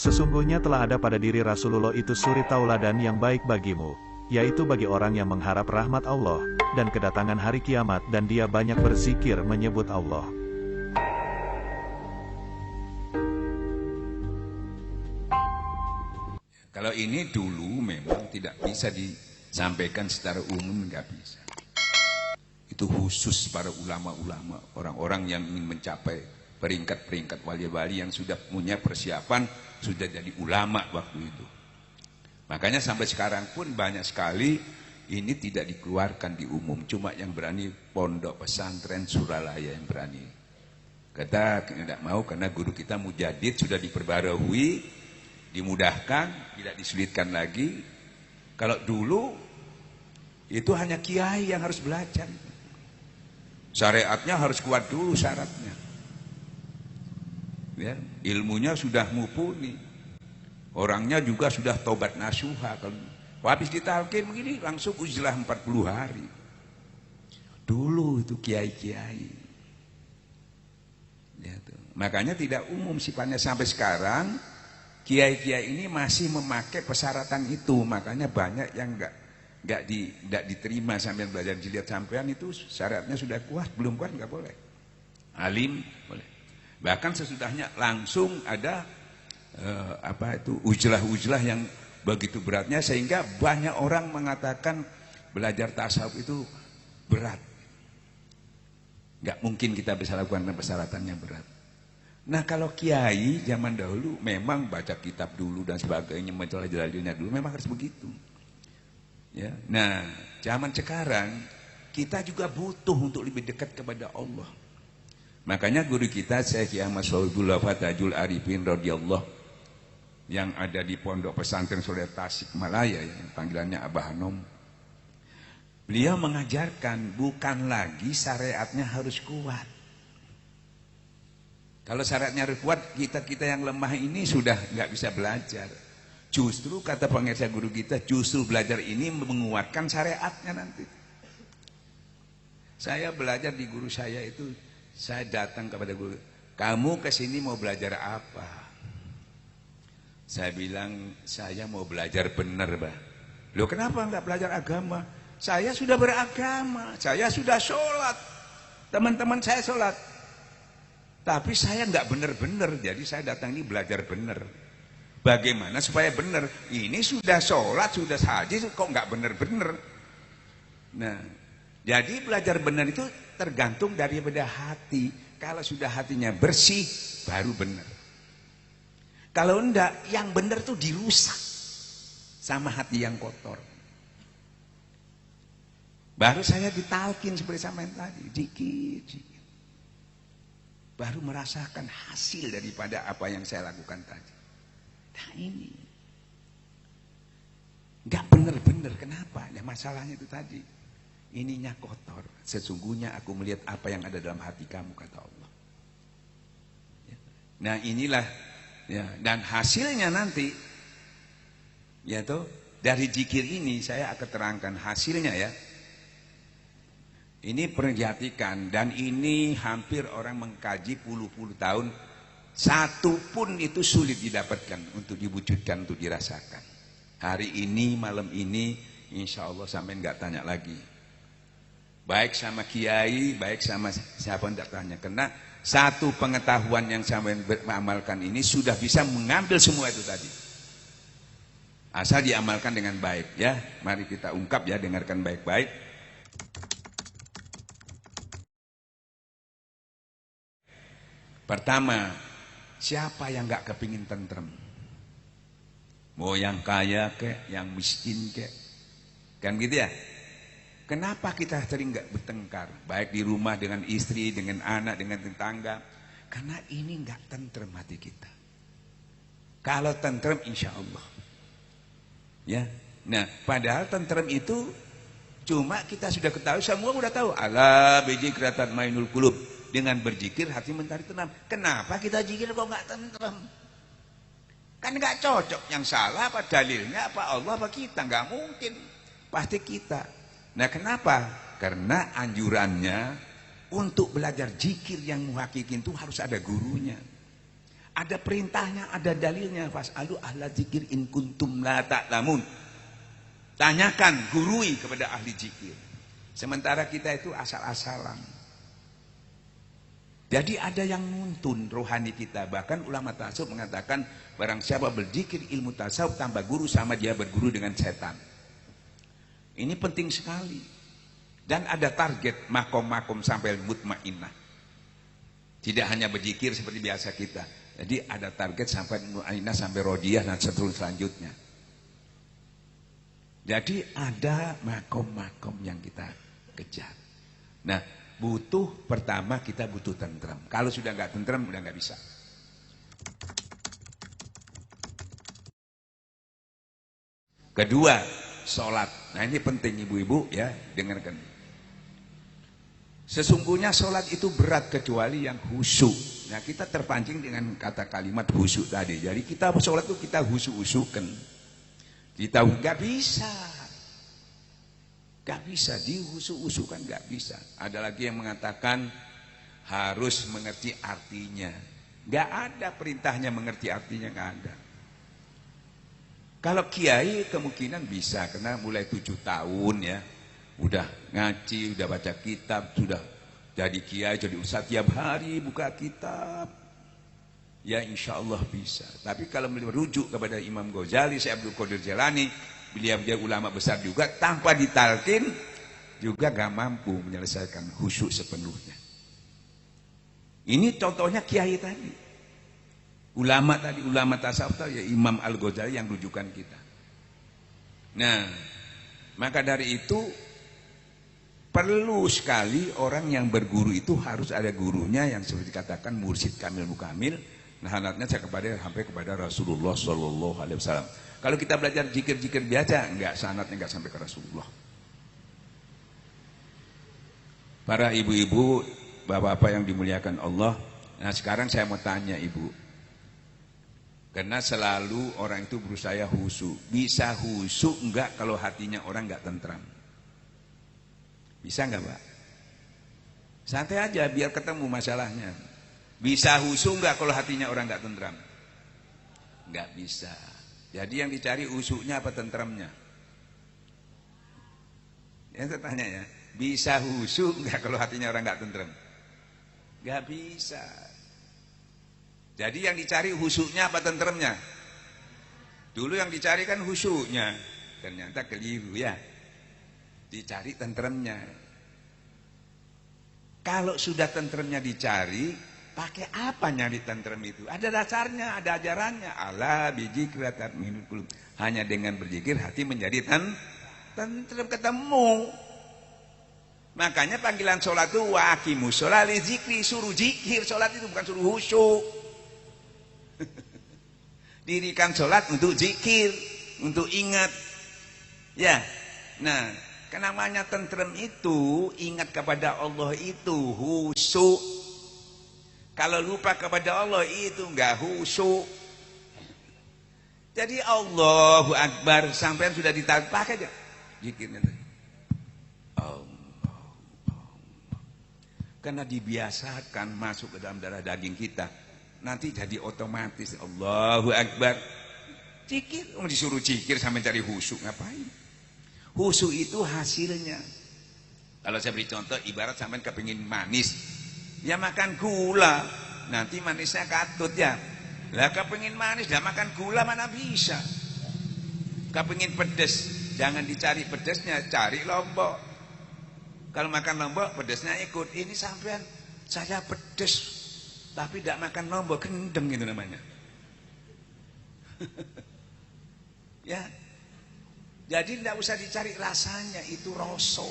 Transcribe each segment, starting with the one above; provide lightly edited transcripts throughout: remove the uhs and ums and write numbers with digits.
Sesungguhnya telah ada pada diri Rasulullah itu suri tauladan yang baik bagimu, yaitu bagi orang yang mengharap rahmat Allah, dan kedatangan hari kiamat dan dia banyak berzikir menyebut Allah. Kalau ini dulu memang tidak bisa disampaikan secara umum, nggak bisa. Itu khusus para ulama-ulama, orang-orang yang ingin mencapai peringkat-peringkat wali-wali yang sudah punya persiapan, sudah jadi ulama waktu itu. Makanya sampai sekarang pun banyak sekali ini tidak dikeluarkan di umum, cuma yang berani pondok pesantren Suralaya yang berani. Kata tidak mau karena guru kita mujadid sudah diperbarui, dimudahkan, tidak disulitkan lagi. Kalau dulu itu hanya kiai yang harus belajar. Syariatnya harus kuat dulu syaratnya. Ya, ilmunya sudah mumpuni. Orangnya juga sudah tobat nasuha. Kalau habis ditalkin begini langsung uzlah 40 hari. Dulu itu kiai-kiai. Ya, makanya tidak umum sifatnya sampai sekarang. Kiai-kiai ini masih memakai persyaratan itu, makanya banyak yang enggak diterima sampai belajar jilid sampean itu syaratnya sudah kuat, belum kuat enggak boleh. Alim boleh. Bahkan sesudahnya langsung ada ujlah-ujlah yang begitu beratnya sehingga banyak orang mengatakan belajar tasawuf itu berat. Enggak mungkin kita bisa lakukan persyaratan yang berat. Nah kalau kiai zaman dahulu memang baca kitab dulu dan sebagainya, menjelaskannya dulu memang harus begitu. Ya. Nah zaman sekarang kita juga butuh untuk lebih dekat kepada Allah. Makanya guru kita Syekh Ahmad Shawibullah Fatajul Arifin radhiyallahu yang ada di Pondok Pesantren Soleh Tasikmalaya yang panggilannya Abah Hanom. Beliau mengajarkan bukan lagi syariatnya harus kuat. Kalau syaratnya harus kuat, kita yang lemah ini sudah nggak bisa belajar. Justru kata pengajar guru kita, justru belajar ini menguatkan syariatnya nanti. Saya belajar di guru saya itu, saya datang kepada guru, kamu kesini mau belajar apa? Saya bilang, saya mau belajar benar, Bah. Loh kenapa nggak belajar agama? Saya sudah beragama, saya sudah sholat, teman-teman saya sholat. Tapi saya nggak benar-benar, jadi saya datang ini belajar benar. Bagaimana supaya benar? Ini sudah sholat, sudah haji, kok nggak benar-benar? Nah, jadi belajar benar itu tergantung daripada hati. Kalau sudah hatinya bersih, baru benar. Kalau enggak, yang benar tuh dirusak sama hati yang kotor. Baru saya ditalkin seperti sama yang tadi, dikit. Baru merasakan hasil daripada apa yang saya lakukan tadi. Nah ini nggak benar-benar, kenapa? Ya masalahnya itu tadi, ininya kotor. Sesungguhnya aku melihat apa yang ada dalam hati kamu, kata Allah. Nah inilah ya, dan hasilnya nanti ya toh, dari zikir ini saya akan terangkan hasilnya ya. Ini perhatikan, dan ini hampir orang mengkaji puluh-puluh tahun, satu pun itu sulit didapatkan untuk diwujudkan, untuk dirasakan. Hari ini, malam ini, insya Allah sampai nggak tanya lagi. Baik sama kiai, baik sama siapa nggak tanya. Karena satu pengetahuan yang sampai beramalkan ini sudah bisa mengambil semua itu tadi. Asal diamalkan dengan baik ya. Mari kita ungkap ya, dengarkan baik-baik. Pertama, siapa yang gak kepingin tentrem? Mau yang kaya kek, yang miskin kek, kan gitu ya? Kenapa kita sering gak bertengkar? Baik di rumah dengan istri, dengan anak, dengan tetangga. Karena ini gak tentrem hati kita. Kalau tentrem insya Allah ya. Nah padahal tentrem itu cuma kita sudah ketahui, semua udah tahu. Ala bijikratan mainul qulub. Dengan berzikir hati mencari tenang. Kenapa kita zikir kok nggak tenang? Kan nggak cocok. Yang salah apa dalilnya? Apa Allah apa kita? Nggak mungkin. Pasti kita. Nah kenapa? Karena anjurannya untuk belajar zikir yang muhakikin itu harus ada gurunya. Ada perintahnya, ada dalilnya. Fas'alu ahla dzikir in kuntum la ta'lamun. Tanyakan, gurui kepada ahli zikir. Sementara kita itu asal-asalan. Jadi ada yang nuntun rohani kita. Bahkan ulama tasawuf mengatakan, barang siapa berzikir ilmu tasawuf tambah guru sama dia berguru dengan setan. Ini penting sekali. Dan ada target makom-makom sampai mutmainnah. Tidak hanya berzikir seperti biasa kita. Jadi ada target sampai mutmainnah, sampai rodiyah dan selanjutnya. Jadi ada makom-makom yang kita kejar. Nah, pertama kita butuh tentram. Kalau sudah nggak tentram, udah nggak bisa. Kedua, sholat. Nah ini penting ibu-ibu ya, dengarkan. Sesungguhnya sholat itu berat kecuali yang khusyuk. Nah kita terpancing dengan kata kalimat khusyuk tadi. Jadi kita sholat itu kita khusyuk-khusyukan. Kita nggak bisa. Gak bisa, diusuk-usukan gak bisa. Ada lagi yang mengatakan harus mengerti artinya. Gak ada perintahnya mengerti artinya, gak ada. Kalau kiai kemungkinan bisa, karena mulai 7 tahun ya, udah ngaji, udah baca kitab, sudah jadi kiai, jadi ustaz tiap hari buka kitab. Ya insya Allah bisa. Tapi kalau merujuk kepada Imam Ghazali, Syekh Abdul Qadir Jailani, beliau ulama besar juga, tanpa ditalkin juga gak mampu menyelesaikan khusyuk sepenuhnya. Ini contohnya kiai tadi, ulama tadi, ulama tasawuf tadi, ya Imam Al-Ghazali yang rujukan kita. Nah, maka dari itu perlu sekali orang yang berguru itu harus ada gurunya yang seperti dikatakan mursyid kamil mukamil. Nah, anaknya sampai kepada Rasulullah Shallallahu Alaihi Wasallam. Kalau kita belajar zikir-zikir biasa, enggak, sanadnya enggak sampai ke Rasulullah. Para ibu-ibu, bapak-bapak yang dimuliakan Allah. Nah sekarang saya mau tanya ibu. Karena selalu orang itu berusaha khusyuk. Bisa khusyuk enggak kalau hatinya orang enggak tentram? Bisa enggak Pak? Santai aja biar ketemu masalahnya. Bisa khusyuk enggak kalau hatinya orang enggak tentram? Enggak bisa. Jadi yang dicari usuknya apa tentramnya? Ya saya tanya ya, bisa husuk enggak kalau hatinya orang enggak tentram? Enggak bisa. Jadi yang dicari husuknya apa tentramnya? Dulu yang dicari kan husuknya, ternyata keliru ya. Dicari tentramnya. Kalau sudah tentramnya dicari, pakai apa nyari tentrem itu? Ada dasarnya, ada ajarannya. Ala bizikri tatma'innul qulub. Hanya dengan berzikir hati menjadi tentrem, ketemu. Makanya panggilan sholat itu wa aqimus sholat li zikri, suruh zikir. Sholat itu bukan suruh khusyuk. Dirikan sholat untuk zikir, untuk ingat. Ya. Nah, namanya tentrem itu ingat kepada Allah itu khusyuk. Kalau lupa kepada Allah itu enggak khusyuk. Jadi Allahu Akbar sampai sudah ditarik pakai aja zikirnya. Allah. Karena dibiasakan masuk ke dalam darah daging kita. Nanti jadi otomatis Allahu Akbar. Zikir, disuruh zikir sampai cari khusyuk ngapain? Khusyuk itu hasilnya. Kalau saya beri contoh, ibarat sampai kepingin manis. Ya makan gula, nanti manisnya katut ya. Lah kepingin manis, dah makan gula mana bisa. Kepingin pedes, jangan dicari pedesnya, cari lombok. Kalau makan lombok, pedesnya ikut. Ini sampean, saya pedes, tapi tidak makan lombok, kendem gitu namanya. Ya, jadi tidak usah dicari rasanya, itu rasa.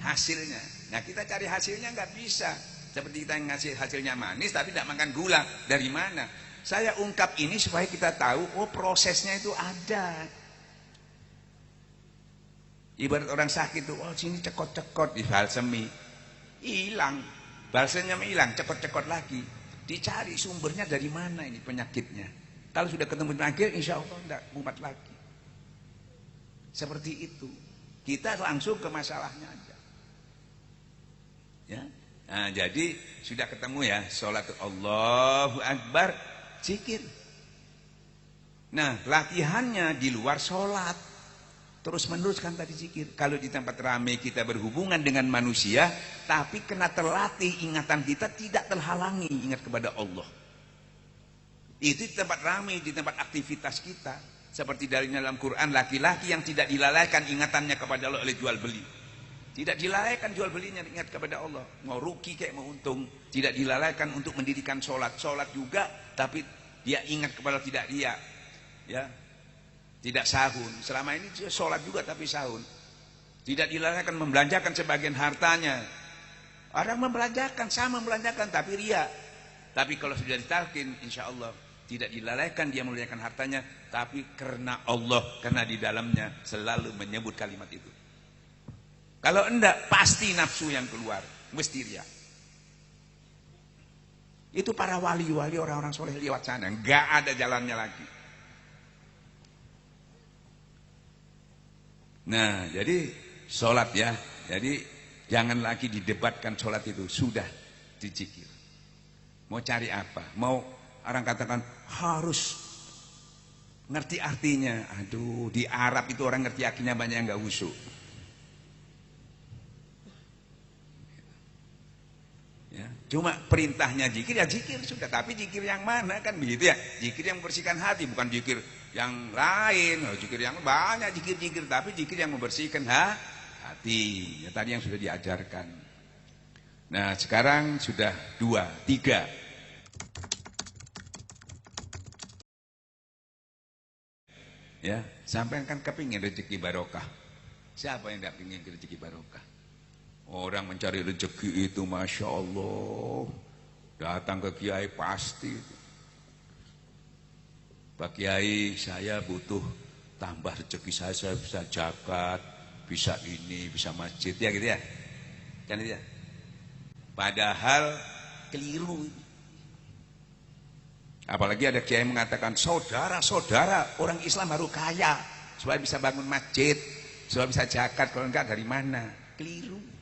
Hasilnya. Nah kita cari hasilnya nggak bisa. Seperti kita ngasih hasilnya manis tapi tidak makan gula. Dari mana? Saya ungkap ini supaya kita tahu, oh prosesnya itu ada. Ibarat orang sakit tuh, oh sini cekot-cekot di balsemi, hilang, balsemnya hilang, cekot-cekot lagi. Dicari sumbernya dari mana ini penyakitnya. Kalau sudah ketemu penyakit, insya Allah tidak kumat lagi. Seperti itu. Kita langsung ke masalahnya aja. Ya. Nah, jadi sudah ketemu ya, sholat Allahu Akbar, zikir. Nah, latihannya di luar sholat, terus meneruskan tadi zikir. Kalau di tempat ramai kita berhubungan dengan manusia, tapi kena terlatih ingatan kita tidak terhalangi ingat kepada Allah. Itu di tempat ramai, di tempat aktivitas kita. Seperti dalam Quran, laki-laki yang tidak dilalaikan ingatannya kepada Allah oleh jual beli. Tidak dilalaikan jual belinya ingat kepada Allah. Mau rugi kayak mau untung. Tidak dilalaikan untuk mendirikan sholat. Sholat juga, tapi dia ingat kepada tidak dia. Ya, tidak sahun. Selama ini dia sholat juga tapi sahun. Tidak dilalaikan membelanjakan sebagian hartanya. Orang membelanjakan, sama membelanjakan tapi ria. Tapi kalau sudah ditalkin, insya Allah tidak dilalaikan dia membelanjakan hartanya, tapi karena Allah, karena di dalamnya selalu menyebut kalimat itu. Kalau enggak, pasti nafsu yang keluar, mesti ria. Itu para wali-wali, orang-orang soleh lewat sana, enggak ada jalannya lagi. Nah, jadi sholat ya, jadi jangan lagi didebatkan sholat itu, sudah dicikir. Mau cari apa? Mau orang katakan harus ngerti artinya. Aduh, di Arab itu orang ngerti artinya banyak yang enggak khusyuk. Ya, cuma perintahnya zikir ya zikir sudah, tapi zikir yang mana kan begitu ya? Zikir yang membersihkan hati, bukan zikir yang lain. Zikir yang banyak zikir-zikir, tapi zikir yang membersihkan hati. Ya, tadi yang sudah diajarkan. Nah, sekarang sudah 2, 3. Ya, sampai kan kepingin rezeki barokah. Siapa yang tidak ingin rezeki barokah? Orang mencari rezeki itu Masya Allah, datang ke kiai pasti. Pak Kiai, saya butuh tambah rezeki saya bisa zakat, bisa ini, bisa masjid, ya gitu ya. Kan itu ya. Padahal keliru. Apalagi ada kiai mengatakan, saudara-saudara orang Islam harus kaya supaya bisa bangun masjid, supaya bisa zakat. Kalau enggak dari mana? Keliru.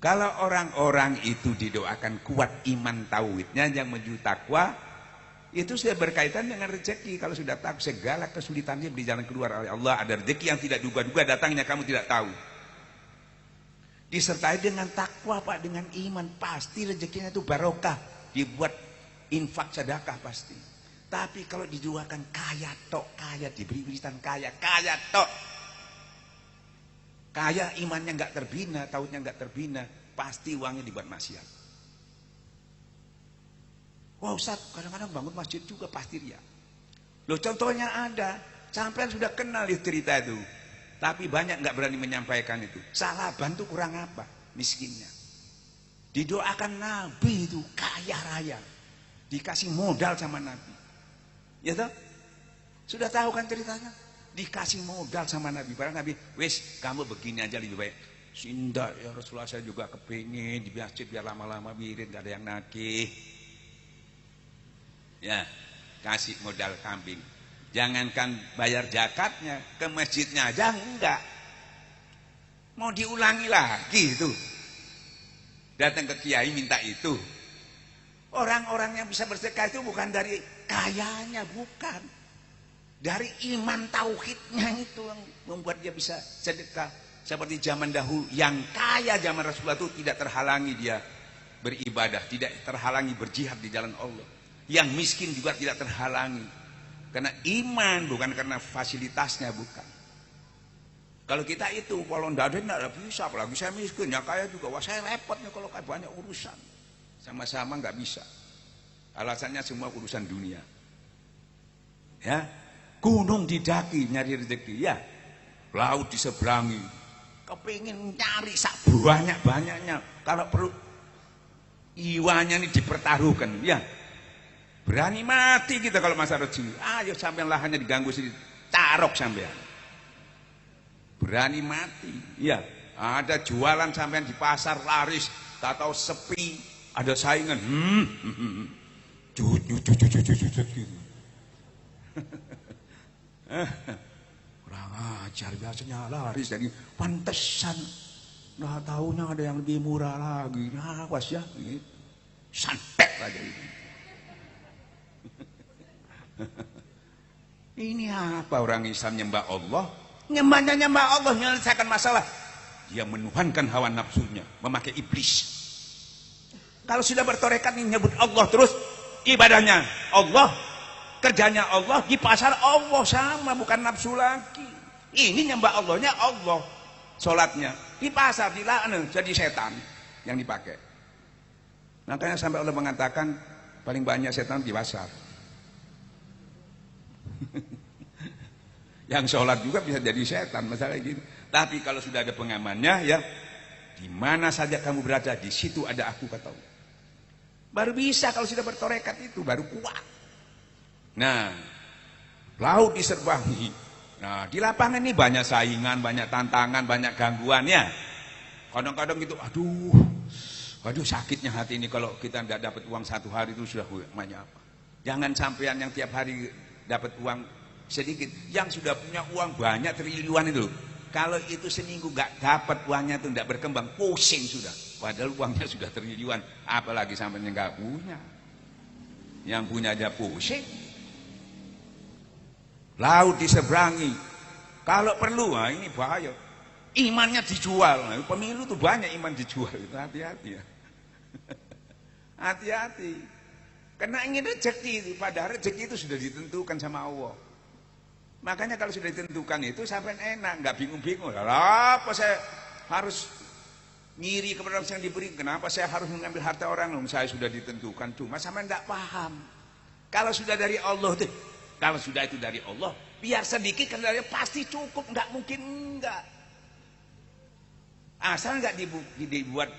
Kalau orang-orang itu didoakan kuat iman tauhidnya yang menuju takwa, itu sudah berkaitan dengan rezeki. Kalau sudah tahu segala kesulitannya di jalan keluar oleh Allah, ada rezeki yang tidak duga-duga datangnya kamu tidak tahu. Disertai dengan takwa Pak, dengan iman, pasti rezekinya itu barokah. Dibuat infak sedekah pasti. Tapi kalau didoakan kaya tok, kaya diberi wiritan kaya tok. Kaya imannya nggak terbina, tauhidnya nggak terbina, pasti uangnya dibuat maksiat. Wah Ustaz, kadang-kadang bangun masjid juga pasti ria. Loh contohnya ada, sampai sudah kenal itu cerita itu, tapi banyak nggak berani menyampaikan itu. Salah bantu kurang apa? Miskinnya. Didoakan Nabi itu kaya raya, dikasih modal sama Nabi. Ya toh? Sudah tahu kan ceritanya? Dikasih modal sama Nabi, barang Nabi, wes kamu begini aja lebih baik. Sinda ya Rasulullah, saya juga kepingin di masjid biar lama-lama wirid, gak ada yang nagih. Ya, kasih modal kambing. Jangankan bayar zakatnya, ke masjidnya aja enggak. Mau diulangi lagi itu. Datang ke kiai minta itu. Orang-orang yang bisa bersedekah itu bukan dari kayanya, bukan. Dari iman tauhidnya itu yang membuat dia bisa sedekah. Seperti zaman dahulu, yang kaya zaman Rasulullah itu tidak terhalangi dia beribadah, tidak terhalangi berjihad di jalan Allah. Yang miskin juga tidak terhalangi. Karena iman, bukan karena fasilitasnya, bukan. Kalau kita itu, kalau tidak ada bisa, apalagi saya miskin, ya kaya juga. Wah saya repotnya kalau kayak banyak urusan. Sama-sama nggak bisa. Alasannya semua urusan dunia. Ya. Gunung didaki nyari rezeki, ya. Laut diseberangi, kepingin nyari sak banyak-banyaknya. Kalau perlu iwannya ini dipertaruhkan, ya. Berani mati kita kalau masa rezeki. Ayo sampean lahannya diganggu sedikit, carok sampean. Berani mati, ya. Ada jualan sampean di pasar laris, tak tahu sepi, ada saingan. Jut gitu. Kurang ajar, biasanya laris jadi pantesan Nah tahunya ada yang lebih murah lagi. Nah awas ya. Gitu. Santet aja ini. Ini apa orang Islam nyembah Allah? Nyembah Allah menyelesaikan masalah. Dia menuhankan hawa nafsunya, memakai iblis. Kalau sudah bertorekat ini nyebut Allah terus, ibadahnya Allah, kerjanya Allah, di pasar Allah sama, bukan nafsu lagi. Ini nyembah Allahnya Allah, sholatnya di pasar dilaknat jadi setan yang dipakai. Makanya sampai Allah mengatakan paling banyak setan di pasar. Yang sholat juga bisa jadi setan, masalah gitu. Tapi kalau sudah ada pengamannya, ya di mana saja kamu berada, di situ ada aku, kata Allah. Baru bisa kalau sudah bertorekat itu, baru kuat. Nah, laut diserbangi. Nah, di lapangan ini banyak saingan, banyak tantangan, banyak gangguan ya. Kadang-kadang gitu, aduh sakitnya hati ini kalau kita nggak dapat uang satu hari itu sudah banyak apa. Jangan sampean yang tiap hari dapat uang sedikit, yang sudah punya uang banyak triliunan itu. Kalau itu seminggu nggak dapat uangnya itu nggak berkembang, pusing sudah. Padahal uangnya sudah triliunan, apalagi sampai yang nggak punya. Yang punya aja pusing. Laut diseberangi. Kalau perlu, nah ini bahaya. Imannya dijual. Nah, pemilu tuh banyak iman dijual. Itu hati-hati ya. Hati-hati. Karena ingin rezeki itu, padahal rezeki itu sudah ditentukan sama Allah. Makanya kalau sudah ditentukan itu sampai enak, nggak bingung-bingung. Apa saya harus ngiri kepada orang yang diberi? Kenapa saya harus mengambil harta orang? Saya sudah ditentukan. Cuma sampai nggak paham. Kalau sudah dari Allah tuh, kalau sudah itu dari Allah, biar sedikit kan dari pasti cukup, nggak mungkin enggak. Asal nggak dibuat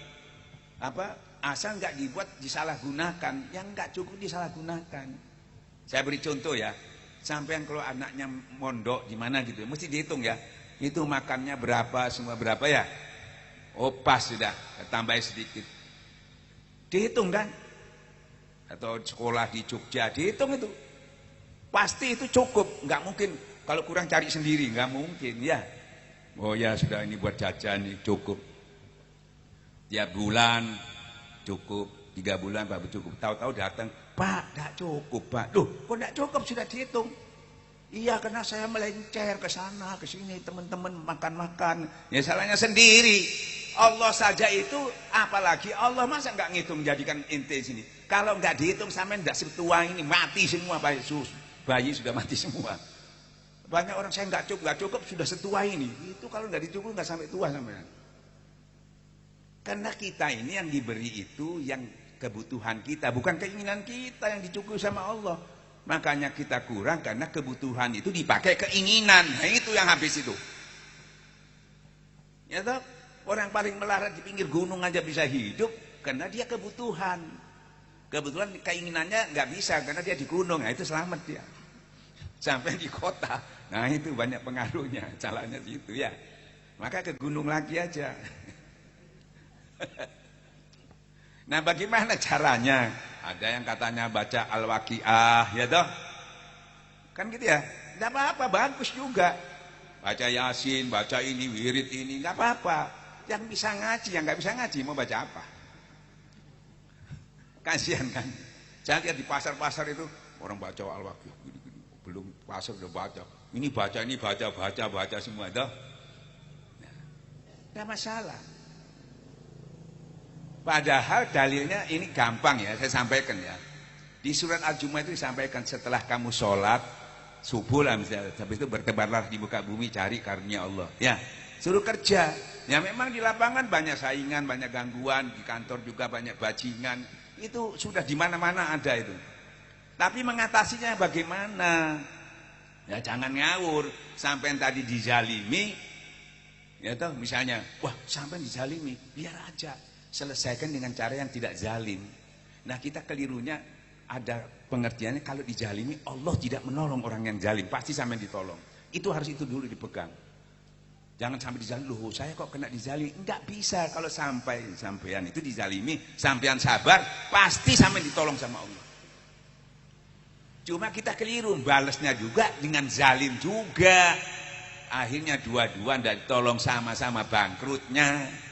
apa? Asal nggak dibuat disalahgunakan, yang nggak cukup disalahgunakan. Saya beri contoh ya. Sampean kalau anaknya mondok di mana gitu, mesti dihitung ya. Itu makannya berapa, semua berapa ya? Oh pas sudah, tambah sedikit. Dihitung kan? Atau sekolah di Jogja, dihitung itu. Pasti itu cukup, nggak mungkin. Kalau kurang cari sendiri, nggak mungkin ya. Oh ya sudah ini buat jajan nih, cukup. Tiap bulan cukup, 3 bulan Pak cukup. Tahu-tahu datang, Pak, tidak cukup Pak. Loh, kok tidak cukup sudah dihitung? Iya, karena saya melencer ke sana, ke sini, teman-teman makan-makan. Ya salahnya sendiri. Allah saja itu, apalagi Allah masa nggak ngitung jadikan ente sini. Kalau nggak dihitung sampai nggak setua ini mati semua bayi sudah mati semua. Banyak orang saya nggak cukup sudah setua ini. Itu kalau nggak dicukup nggak sampai tua sampai. Karena kita ini yang diberi itu yang kebutuhan kita, bukan keinginan kita yang dicukupi sama Allah. Makanya kita kurang karena kebutuhan itu dipakai keinginan. Nah itu yang habis itu. Ya toh, orang paling melarat di pinggir gunung aja bisa hidup karena dia kebutuhan. Kebetulan keinginannya nggak bisa karena dia di gunung. Nah itu selamat dia. Sampai di kota. Nah itu banyak pengaruhnya. Salahnya situ ya. Maka ke gunung lagi aja. Nah bagaimana caranya? Ada yang katanya baca Al-Waqiah ya toh? Kan gitu ya? Tidak apa-apa, bagus juga. Baca Yasin, baca ini, wirid ini, nggak apa-apa. Yang bisa ngaji, yang nggak bisa ngaji mau baca apa? Kasihan kan? Saya lihat di pasar-pasar itu orang baca Al-Waqiah, belum pasar udah baca. Ini baca semua toh? Nah, nggak masalah. Padahal dalilnya ini gampang ya, saya sampaikan ya. Di surat Al-Jumu'ah itu disampaikan setelah kamu sholat subuh lah misalnya, habis itu bertebarlah di muka bumi cari karunia Allah. Ya, suruh kerja. Ya memang di lapangan banyak saingan, banyak gangguan, di kantor juga banyak bajingan. Itu sudah di mana-mana ada itu. Tapi mengatasinya bagaimana? Ya jangan ngawur, sampai tadi dizalimi. Ya toh misalnya, wah sampai dizalimi, biar aja. Selesaikan dengan cara yang tidak zalim. Nah kita kelirunya ada pengertiannya kalau dijalimi Allah tidak menolong orang yang zalim, pasti sampai ditolong. Itu harus itu dulu dipegang. Jangan sampai dizalimi, loh saya kok kena dizalimi. Enggak bisa kalau sampean itu dizalimi, sampean sabar, pasti sampai ditolong sama Allah. Cuma kita keliru, balasnya juga dengan zalim juga. Akhirnya dua-dua tidak ditolong, sama-sama bangkrutnya.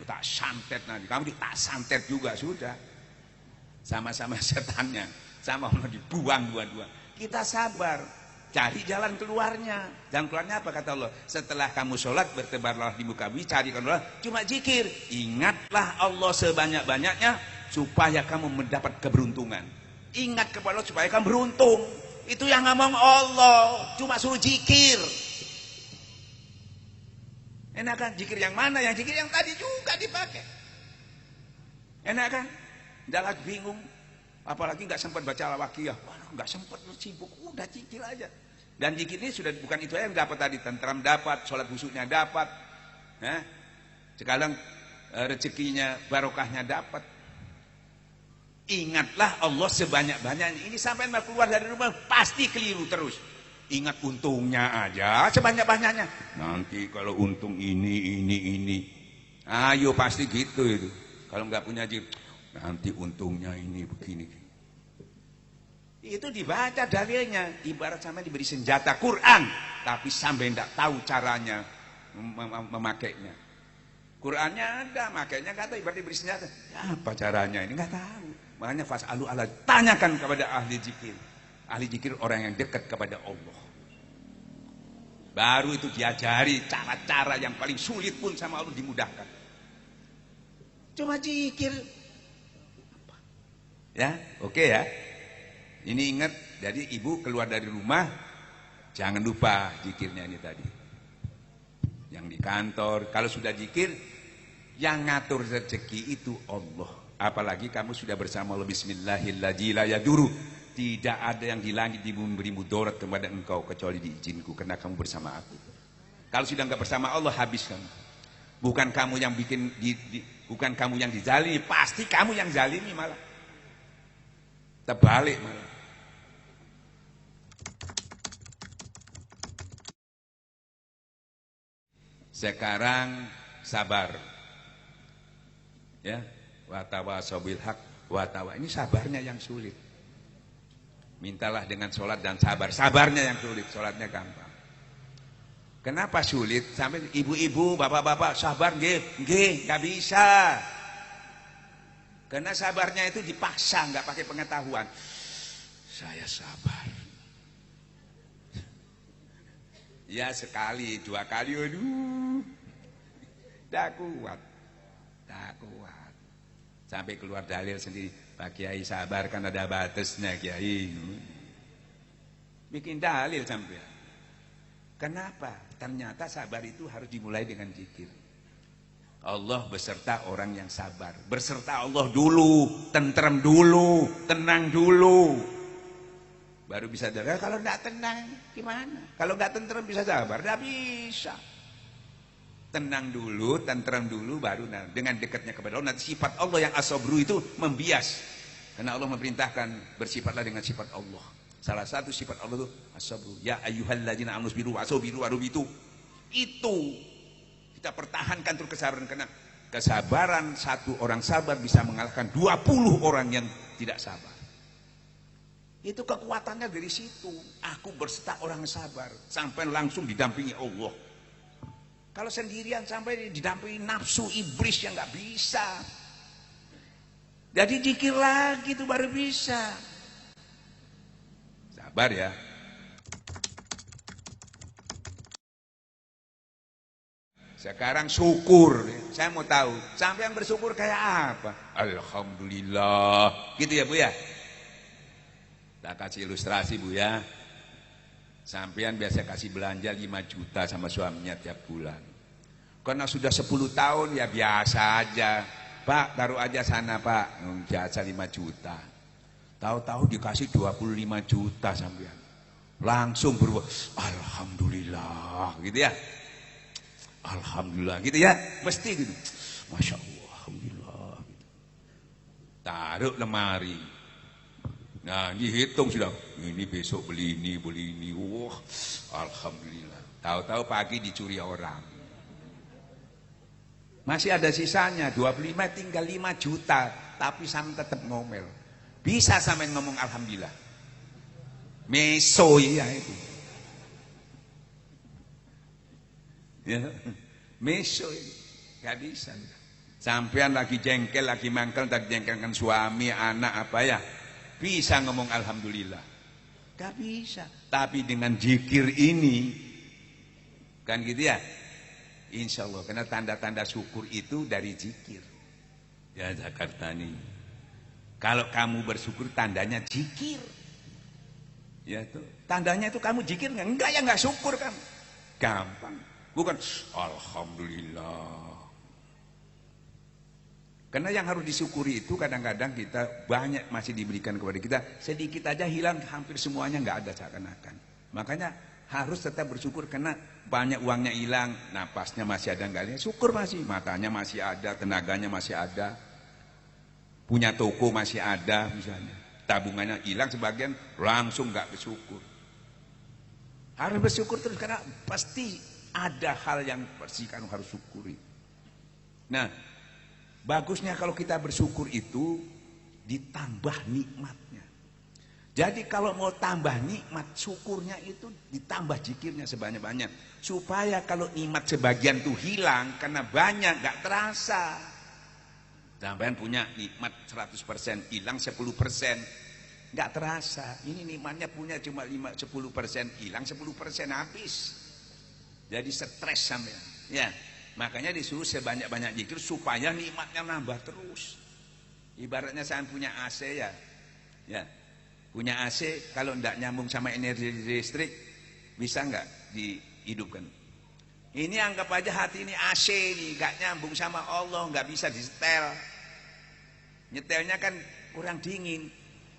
tak santet nanti, kamu tak santet juga sudah. Sama-sama setannya, sama Allah dibuang dua-dua. Kita sabar, cari jalan keluarnya. Jalan keluarnya apa kata Allah? Setelah kamu sholat bertebarlah di muka bumi, cari Allah, cuma zikir. Ingatlah Allah sebanyak-banyaknya supaya kamu mendapat keberuntungan. Ingat kepada Allah supaya kamu beruntung. Itu yang ngomong Allah, cuma suruh zikir. Enak kan? Zikir yang mana? Yang zikir yang tadi juga dipakai. Enak kan? Udah lagi bingung, apalagi nggak sempat baca al-Waqiah, nggak sempat, sibuk, udah zikir aja. Dan zikir ini sudah bukan itu aja yang dapat tadi, tentram dapat, sholat khusyuknya dapat, sekarang rezekinya, barokahnya dapat. Ingatlah Allah sebanyak-banyaknya. Ini sampai mau keluar dari rumah pasti keliru terus. Ingat untungnya aja sebanyak-banyaknya. Nanti kalau untung ini, ayo pasti gitu itu. Kalau nggak punya zikir. Nanti untungnya ini begini. Itu dibaca dalilnya. Ibarat sampai diberi senjata Quran, tapi sampai tidak tahu caranya memakainya. Qurannya ada, makainya nggak tahu. Ibarat diberi senjata, ya, apa caranya ini nggak tahu. Makanya fas'alu ala, tanyakan kepada ahli zikir. Ahli zikir orang yang dekat kepada Allah. Baru itu diajari cara-cara yang paling sulit pun sama Allah dimudahkan. Cuma zikir. Ya, oke ya. Ini ingat, jadi ibu keluar dari rumah, jangan lupa zikirnya ini tadi. Yang di kantor, kalau sudah zikir, yang ngatur rezeki itu Allah. Apalagi kamu sudah bersama Allah, bismillahirrahmanirrahim. Tidak ada yang di langit memberi mudarat kepada engkau kecuali diizinku, karena kamu bersama aku. Kalau sudah enggak bersama Allah, habis kamu. Bukan kamu yang bikin, bukan kamu yang dizalimi, pasti kamu yang zalimi malah. Terbalik malah. Sekarang sabar. Ya, watawasau bil haq watawa. Ini sabarnya yang sulit. Mintalah dengan sholat dan sabar. Sabarnya yang sulit, sholatnya gampang. Kenapa sulit? Sampai ibu-ibu, bapak-bapak sabar nggih, nggak bisa. Karena sabarnya itu dipaksa, nggak pakai pengetahuan. Saya sabar. Ya sekali, dua kali, aduh, tak kuat. Sampai keluar dalil sendiri, Pak Kiai sabar kan ada batasnya Kiai. Bikin dalil sampai. Kenapa? Ternyata sabar itu harus dimulai dengan zikir. Allah beserta orang yang sabar. Berserta Allah dulu, tentrem dulu, tenang dulu. Baru bisa sabar. Kalau tidak tenang gimana? Kalau nggak tentrem bisa sabar? Tidak bisa. Tenang dulu, tentrem dulu, baru dengan dekatnya kepada Allah. Nanti sifat Allah yang as-sabru itu membias. Karena Allah memerintahkan bersifatlah dengan sifat Allah. Salah satu sifat Allah itu as-sabru. Ya ayyuhalladzina amanu sabiru wasabiru warubitu. Itu kita pertahankan terus kesabaran, karena kesabaran satu orang sabar bisa mengalahkan 20 orang yang tidak sabar. Itu kekuatannya dari situ. Aku berserta orang sabar sampai langsung didampingi Allah. Kalau sendirian sampai didampingi nafsu iblis yang nggak bisa. Jadi zikir lagi itu baru bisa. Sabar ya. Sekarang syukur. Saya mau tahu, sampean bersyukur kayak apa? Alhamdulillah. Gitu ya Bu ya? Tak kasih ilustrasi Bu ya. Sampean biasa kasih belanja 5 juta sama suaminya tiap bulan. Karena sudah 10 tahun ya biasa aja. Pak, taruh aja sana Pak. Jasa 5 juta. Tahu-tahu dikasih 25 juta sampean. Langsung berubah. Alhamdulillah. Gitu ya? Alhamdulillah gitu ya, mesti gitu. Masya Allah, alhamdulillah. Taruh lemari. Nah, dihitung sudah. Ini besok beli ini. Wah, alhamdulillah. Tahu-tahu pagi dicuri orang. Masih ada sisanya 25, tinggal 5 juta, tapi sampai tetap ngomel. Bisa sampai ngomong alhamdulillah. Meso ya itu. Ya, meso ini nggak bisa. Sampean lagi jengkel, lagi mangkel, lagi jengkelkan suami, anak apa ya, bisa ngomong alhamdulillah? Gak bisa. Tapi dengan zikir ini, kan gitu ya, insya Allah. Karena tanda-tanda syukur itu dari zikir. Ya Jakarta nih, kalau kamu bersyukur tandanya zikir. Ya tuh, tandanya itu kamu zikir nggak? Enggak ya, nggak syukur kamu. Gampang. Bukan alhamdulillah. Karena yang harus disyukuri itu kadang-kadang kita banyak masih diberikan kepada kita, sedikit aja hilang, hampir semuanya nggak ada seakan-akan. Makanya harus tetap bersyukur karena banyak uangnya hilang, napasnya masih ada nggak ada, syukur masih, matanya masih ada, tenaganya masih ada, punya toko masih ada misalnya, tabungannya hilang sebagian, langsung nggak bersyukur. Harus bersyukur terus karena pasti ada hal yang pasti kamu harus syukuri. Nah, bagusnya kalau kita bersyukur itu ditambah nikmatnya. Jadi kalau mau tambah nikmat, syukurnya itu ditambah zikirnya sebanyak-banyak. Supaya kalau nikmat sebagian tuh hilang karena banyak, gak terasa. Sampean punya nikmat 100%, hilang 10%. Gak terasa. Ini nikmatnya punya cuma 10%, hilang 10%, habis. Jadi stres sampean. Ya. Makanya disuruh sebanyak-banyak zikir supaya nikmatnya nambah terus. Ibaratnya saya punya AC ya. Ya. Punya AC kalau tidak nyambung sama energi listrik bisa enggak dihidupkan? Ini anggap aja hati ini AC nih, enggak nyambung sama Allah, enggak bisa disetel. Nyetelnya kan kurang dingin.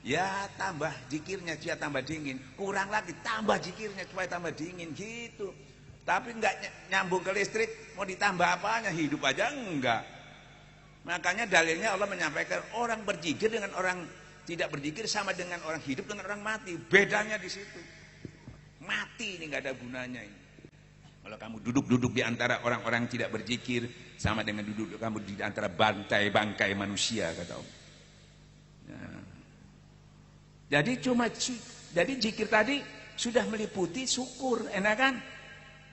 Ya tambah zikirnya dia tambah dingin. Kurang lagi tambah zikirnya supaya tambah dingin gitu. Tapi enggak nyambung ke listrik, mau ditambah apanya, hidup aja enggak. Makanya dalilnya Allah menyampaikan orang berzikir dengan orang tidak berzikir sama dengan orang hidup dengan orang mati. Bedanya di situ. Mati ini enggak ada gunanya ini. Kalau kamu duduk-duduk di antara orang-orang yang tidak berzikir sama dengan duduk kamu di antara bangkai manusia kata Allah. Nah. Jadi zikir tadi sudah meliputi syukur, enak kan?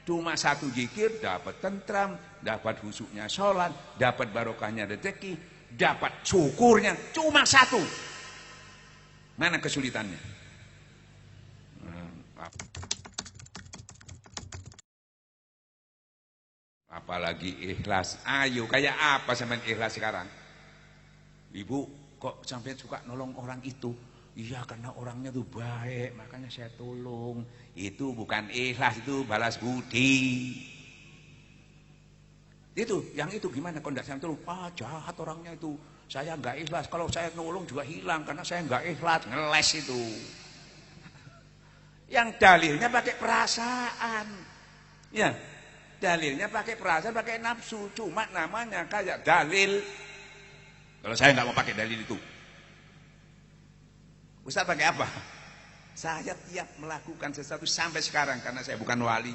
Cuma satu zikir dapat tentram, dapat khusyuknya sholat, dapat barokahnya rezeki, dapat syukurnya, cuma satu. Mana kesulitannya? Apalagi ikhlas. Ayo, kayak apa sampean ikhlas sekarang? Ibu, kok sampean suka nolong orang itu? Iya, karena orangnya tuh baik, makanya saya tolong. Itu bukan ikhlas, itu balas budi. Itu, yang itu gimana? Kalau tidak saya tolong, jahat orangnya itu. Saya nggak ikhlas. Kalau saya nolong juga hilang karena saya nggak ikhlas. Ngeles itu. Yang dalilnya pakai perasaan. Ya, dalilnya pakai perasaan, pakai nafsu. Cuma namanya kayak dalil. Kalau saya nggak mau pakai dalil itu. Ustaz pakai apa? Saya tiap melakukan sesuatu sampai sekarang karena saya bukan wali.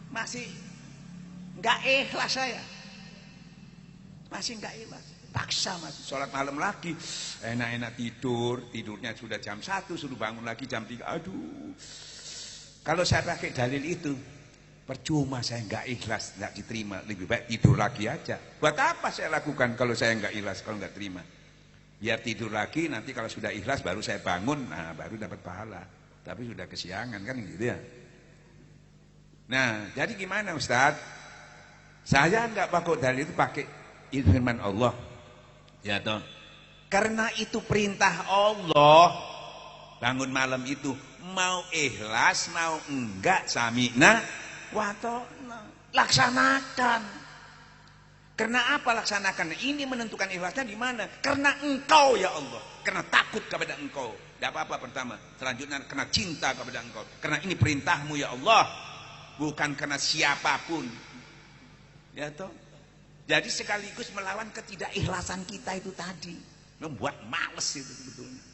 Masih nggak ikhlas saya. Masih nggak ikhlas. Paksa masih sholat malam lagi. Enak-enak tidur. Tidurnya sudah jam 1, suruh bangun lagi jam 3. Aduh. Kalau saya pakai dalil itu, percuma saya nggak ikhlas, nggak diterima. Lebih baik tidur lagi aja. Buat apa saya lakukan kalau saya nggak ikhlas, kalau nggak terima? Biar tidur lagi, nanti kalau sudah ikhlas baru saya bangun, nah baru dapat pahala. Tapi sudah kesiangan kan gitu ya. Nah, jadi gimana Ustaz? Saya enggak pakai dalil itu, pakai firman Allah. Ya toh. Karena itu perintah Allah. Bangun malam itu mau ikhlas, mau enggak, sami'na wa ta'na. Laksanakan. Karena apa laksanakan? Ini menentukan ikhlasnya di mana? Karena Engkau ya Allah. Karena takut kepada Engkau. Tidak apa-apa pertama. Selanjutnya karena cinta kepada Engkau. Karena ini perintahmu ya Allah. Bukan karena siapapun. Ya toh. Jadi sekaligus melawan ketidakikhlasan kita itu tadi. Membuat males itu sebetulnya.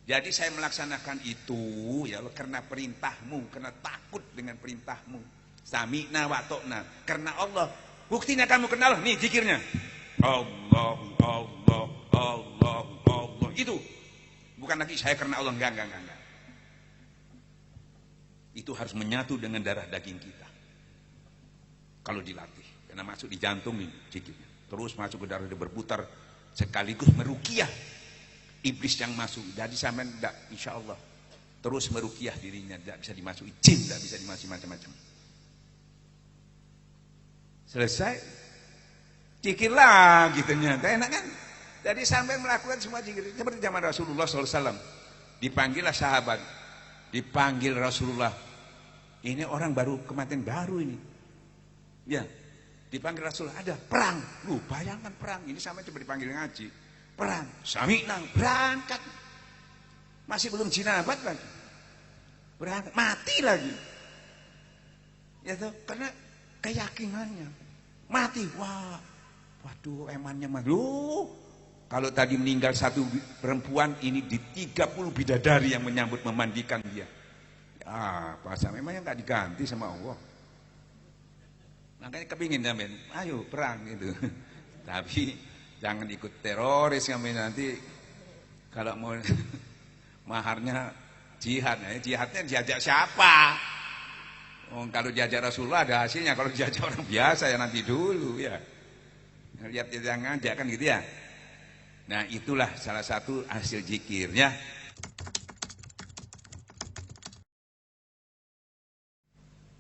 Jadi saya melaksanakan itu ya Allah karena perintahmu. Karena takut dengan perintahmu. Sami'na wa ta'na. Karena Allah. Buktinya kamu kenal, nih zikirnya. Allah, Allah, Allah, Allah. Itu. Bukan lagi saya karena Allah, enggak. Itu harus menyatu dengan darah daging kita. Kalau dilatih. Karena masuk di jantung nih zikirnya. Terus masuk ke darah dia berputar sekaligus meruqyah iblis yang masuk. Jadi sampean enggak insyaallah terus meruqyah dirinya, tidak bisa dimasuki jin, tidak bisa dimasuki macam-macam. Selesai zikir lagi ternyata enak kan? Jadi sampai melakukan semua zikir seperti zaman Rasulullah SAW. Dipanggillah sahabat, dipanggil Rasulullah. Ini orang baru kematian baru ini. Ya, dipanggil Rasulullah ada perang. Lu bayangkan perang ini sampai coba dipanggil ngaji. Perang, sami'na berangkat. Masih belum jinabat lagi. Berangkat, mati lagi. Ya tuh, karena keyakinannya. Mati, wah. Waduh, emannya mah. Loh, kalau tadi meninggal satu perempuan, ini di 30 bidadari yang menyambut memandikan dia. Ya, pasal memangnya enggak diganti sama Allah. Makanya kepingin men, ayo perang gitu. Tapi jangan ikut teroris kami nanti kalau mau maharnya jihad. Nah, jihadnya diajak siapa? Oh, kalau diajak Rasulullah ada hasilnya, kalau diajak orang biasa ya nanti dulu ya. Lihat yang ngajak kan gitu ya. Nah, itulah salah satu hasil zikirnya.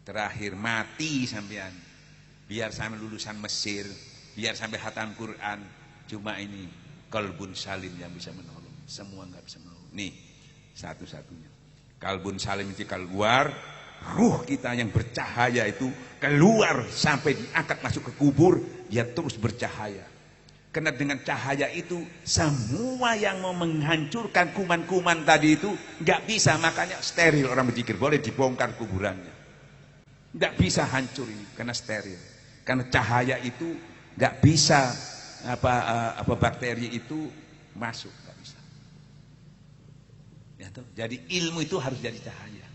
Terakhir mati sampean. Biar sampai lulusan Mesir, biar sampai khatam Quran, cuma ini kalbun salim yang bisa menolong. Semua nggak bisa menolong. Nih, satu-satunya. Kalbun salim itu keluar, ruh kita yang bercahaya itu keluar sampai diangkat masuk ke kubur, dia terus bercahaya. Karena dengan cahaya itu semua yang mau menghancurkan kuman-kuman tadi itu nggak bisa, makanya steril orang berzikir, boleh dibongkar kuburannya. Nggak bisa hancur ini karena steril. Karena cahaya itu nggak bisa apa bakteri itu masuk, nggak bisa. Ya, toh? Jadi ilmu itu harus jadi cahaya.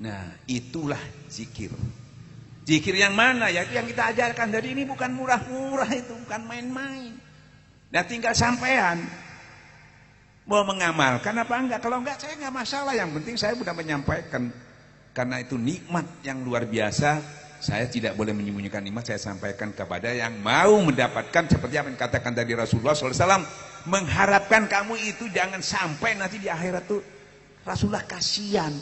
Nah, itulah zikir. Zikir yang mana? Ya yang kita ajarkan dari ini bukan murah-murah itu, bukan main-main. Nah, tinggal sampean mau mengamalkan apa enggak. Kalau enggak saya enggak masalah, yang penting saya sudah menyampaikan. Karena itu nikmat yang luar biasa. Saya tidak boleh menyembunyikan nikmat, saya sampaikan kepada yang mau mendapatkan. Seperti apa yang katakan dari Rasulullah SAW, mengharapkan kamu itu jangan sampai nanti di akhirat tuh Rasulullah kasihan.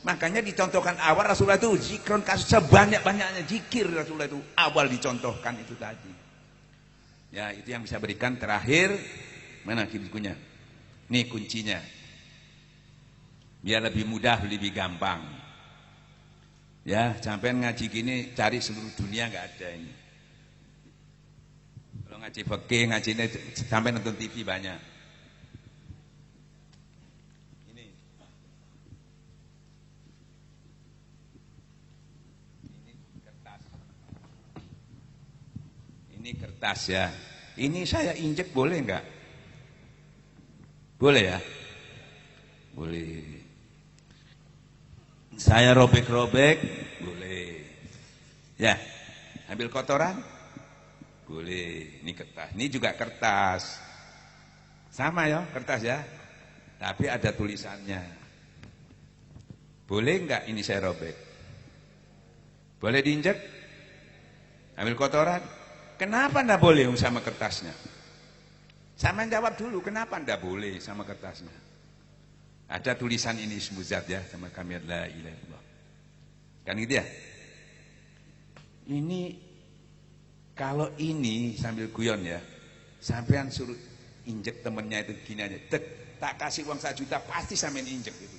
Makanya dicontohkan awal Rasulullah itu zikron sebanyak-banyaknya zikir. Rasulullah itu awal dicontohkan itu tadi. Ya, itu yang bisa berikan. Terakhir, mana bukunya? Nih kuncinya. Biar lebih mudah, lebih gampang. Ya, sampai ngaji gini cari seluruh dunia nggak ada ini. Kalau ngaji fikih, ngaji ini sampai nonton TV banyak. Ini kertas ya. Ini saya injek boleh nggak? Boleh ya? Boleh. Saya robek-robek, boleh. Ya, ambil kotoran, boleh. Ini kertas, ini juga kertas. Sama ya, kertas ya. Tapi ada tulisannya. Boleh nggak ini saya robek? Boleh diinjek? Ambil kotoran? Kenapa nggak boleh sama kertasnya? Sama jawab dulu, kenapa nggak boleh sama kertasnya? Ada tulisan ini semuzat ya sama kami la ilaha illallah. Kan gitu ya? Ini kalau ini sambil guyon ya, sampean suruh injek temennya itu gini aja, tak kasih uang 1 juta pasti sampean injek itu.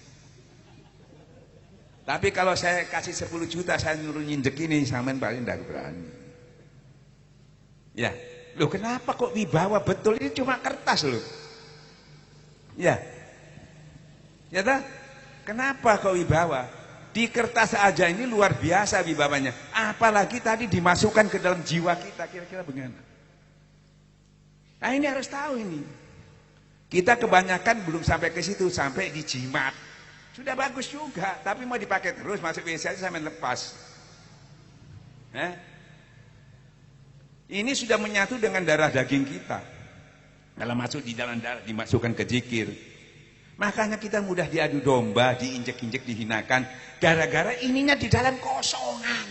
Tapi kalau saya kasih 10 juta saya nyuruh injek ini, sampean paling tidak berani. Ya, loh kenapa kok wibawa betul, ini cuma kertas loh. Ya. Ya tak? Kenapa kau wibawa? Di kertas aja ini luar biasa wibawanya. Apalagi tadi dimasukkan ke dalam jiwa kita, kira-kira bagaimana? Nah ini harus tahu ini. Kita kebanyakan belum sampai ke situ, sampai di jimat. Sudah bagus juga, tapi mau dipakai terus, masuk WC aja sampai lepas. Ini sudah menyatu dengan darah daging kita. Kalau masuk di dalam darah, dimasukkan ke zikir. Makanya kita mudah diadu domba, diinjek-injek, dihinakan. Gara-gara ininya di dalam kosongan.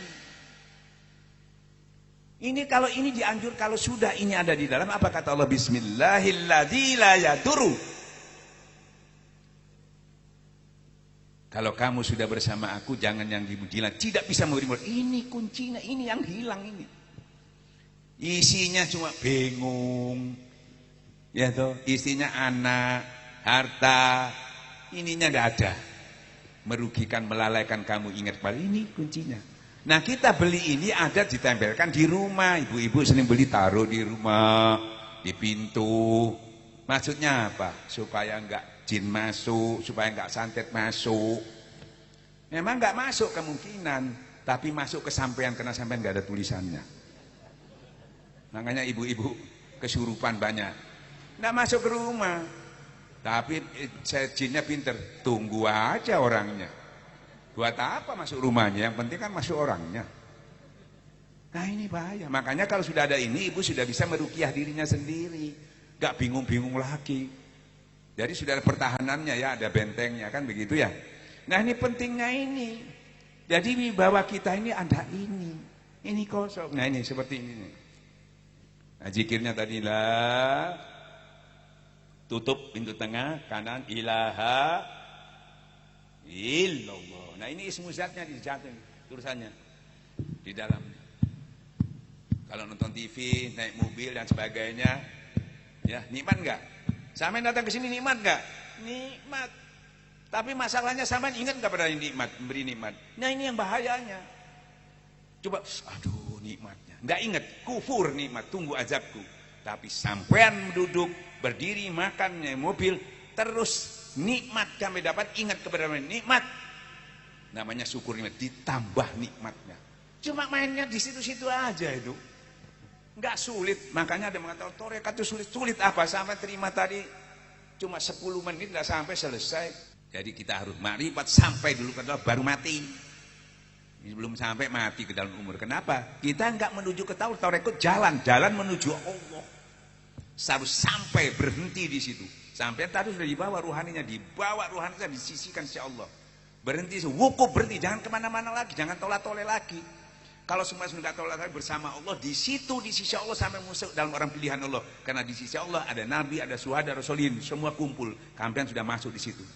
Ini kalau ini dianjur, kalau sudah ini ada di dalam, apa kata Allah? Bismillahilladzi la yadurru. Kalau kamu sudah bersama aku, jangan yang dimujilah, tidak bisa memberi mudarat. Ini kuncinya, ini yang hilang ini. Isinya cuma bingung. Ya toh, isinya anak, harta, ininya enggak ada. Merugikan, melalaikan kamu, ingat pada ini kuncinya. Nah, kita beli ini ada ditempelkan di rumah. Ibu-ibu sering beli taruh di rumah, di pintu. Maksudnya apa? Supaya enggak jin masuk, supaya enggak santet masuk. Memang enggak masuk kemungkinan, tapi masuk ke sampean karena sampean enggak ada tulisannya. Makanya ibu-ibu kesurupan banyak. Enggak masuk ke rumah. Tapi jinnya pinter, tunggu aja orangnya. Buat apa masuk rumahnya? Yang penting kan masuk orangnya. Nah ini bahaya. Makanya kalau sudah ada ini, ibu sudah bisa meruqyah dirinya sendiri. Gak bingung-bingung lagi. Jadi sudah ada pertahanannya ya, ada bentengnya kan begitu ya. Nah ini pentingnya ini. Jadi wibawa kita ini ada ini. Ini kosong. Nah ini seperti ini. Nah zikirnya tadi lah. Tutup pintu tengah, kanan ilaha illallah. Nah ini ismu zatnya di jatuh tulisannya di dalam. Kalau nonton TV, naik mobil dan sebagainya, ya nikmat nggak? Sampai datang ke sini nikmat nggak? Nikmat. Tapi masalahnya sampai ingat nggak pada nikmat, memberi nikmat? Nah ini yang bahayanya. Coba, aduh nikmatnya, nggak ingat, kufur nikmat, tunggu azabku. Tapi sampean duduk, berdiri, makannya mobil, terus nikmat kami dapat, ingat kepada nikmat. Namanya syukur nikmat, ditambah nikmatnya. Cuma mainnya di situ-situ aja itu. Enggak sulit. Makanya ada mengatakan tarekat itu sulit. Sulit apa? Sampai terima tadi cuma 10 menit enggak sampai selesai. Jadi kita harus makrifat sampai dulu baru mati. Ini belum sampai mati ke dalam umur. Kenapa? Kita enggak menuju ke tarekat, jalan menuju Allah. Harus sampai berhenti di situ. Sampai tadi sudah dibawa ruhaninya, disisikan insya Allah. Berhenti, wukuf berhenti, jangan kemana-mana lagi, jangan tolak-tolak lagi. Kalau semua sudah tolak lagi bersama Allah, di situ di sisi Allah sampai masuk dalam orang pilihan Allah. Karena di sisi Allah ada Nabi, ada Syuhada, Rasulin, semua kumpul. Kalian sudah masuk di situ.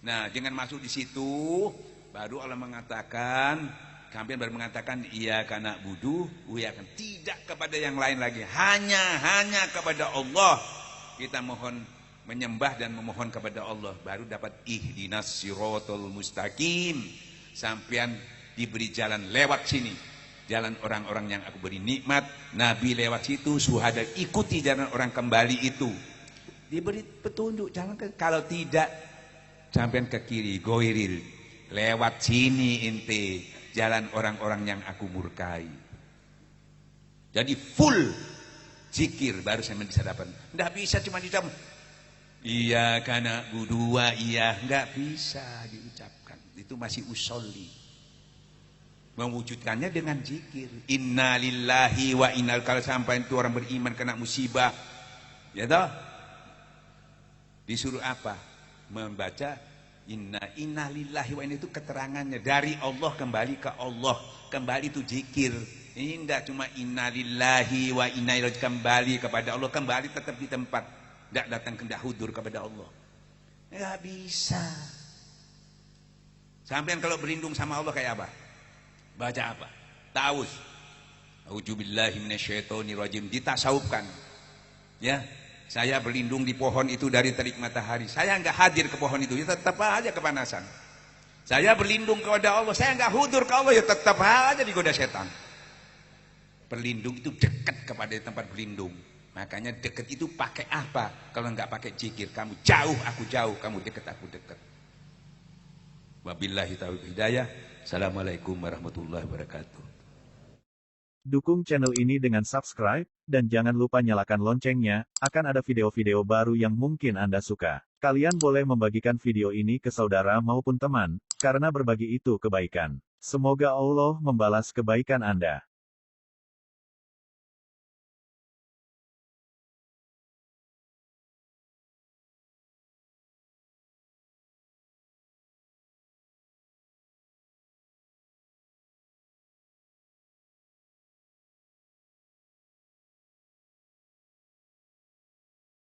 Nah, jangan masuk di situ, baru Allah mengatakan, kalian baru mengatakan, iya karena budu, kan tidak kepada yang lain lagi, hanya kepada Allah kita mohon. Menyembah dan memohon kepada Allah, baru dapat ihdinas siratal mustaqim. Sampean diberi jalan lewat sini, jalan orang-orang yang aku beri nikmat. Nabi lewat situ, syuhada ikuti jalan orang kembali itu, diberi petunjuk jalan ke. Kalau tidak, sampean ke kiri, goiril, lewat sini ente, jalan orang-orang yang aku murkai. Jadi full zikir baru sampean bisa dapat. Nggak bisa cuma diucap iya karena budua, iya nggak bisa diucapkan. Itu masih usolli. Mewujudkannya dengan zikir. Inna lillahi wa inna, kalau sampai itu orang beriman kena musibah, ya toh, disuruh apa? Membaca inna lillahi wa inna, itu keterangannya dari Allah kembali ke Allah, kembali itu zikir. Ini tidak cuma inna lillahi wa inna ilaihi, kembali kepada Allah, kembali tetap di tempat. Tidak datang hendak hudur kepada Allah. Nggak bisa. Sampean kalau berlindung sama Allah kayak apa? Baca apa? Ta'awuz. A'udzubillahi minasyaitonirrajim. Ditasawufkan. Ya, saya berlindung di pohon itu dari terik matahari. Saya nggak hadir ke pohon itu, ya tetap aja kepanasan. Saya berlindung kepada Allah, saya nggak hudur ke Allah, ya tetap aja digoda setan. Berlindung itu dekat kepada tempat berlindung. Makanya dekat itu pakai apa? Kalau nggak pakai zikir, kamu jauh, aku jauh, kamu dekat, aku dekat. Wabillahi taufiq hidayah. Assalamualaikum warahmatullahi wabarakatuh. Dukung channel ini dengan subscribe, dan jangan lupa nyalakan loncengnya, akan ada video-video baru yang mungkin Anda suka. Kalian boleh membagikan video ini ke saudara maupun teman, karena berbagi itu kebaikan. Semoga Allah membalas kebaikan Anda.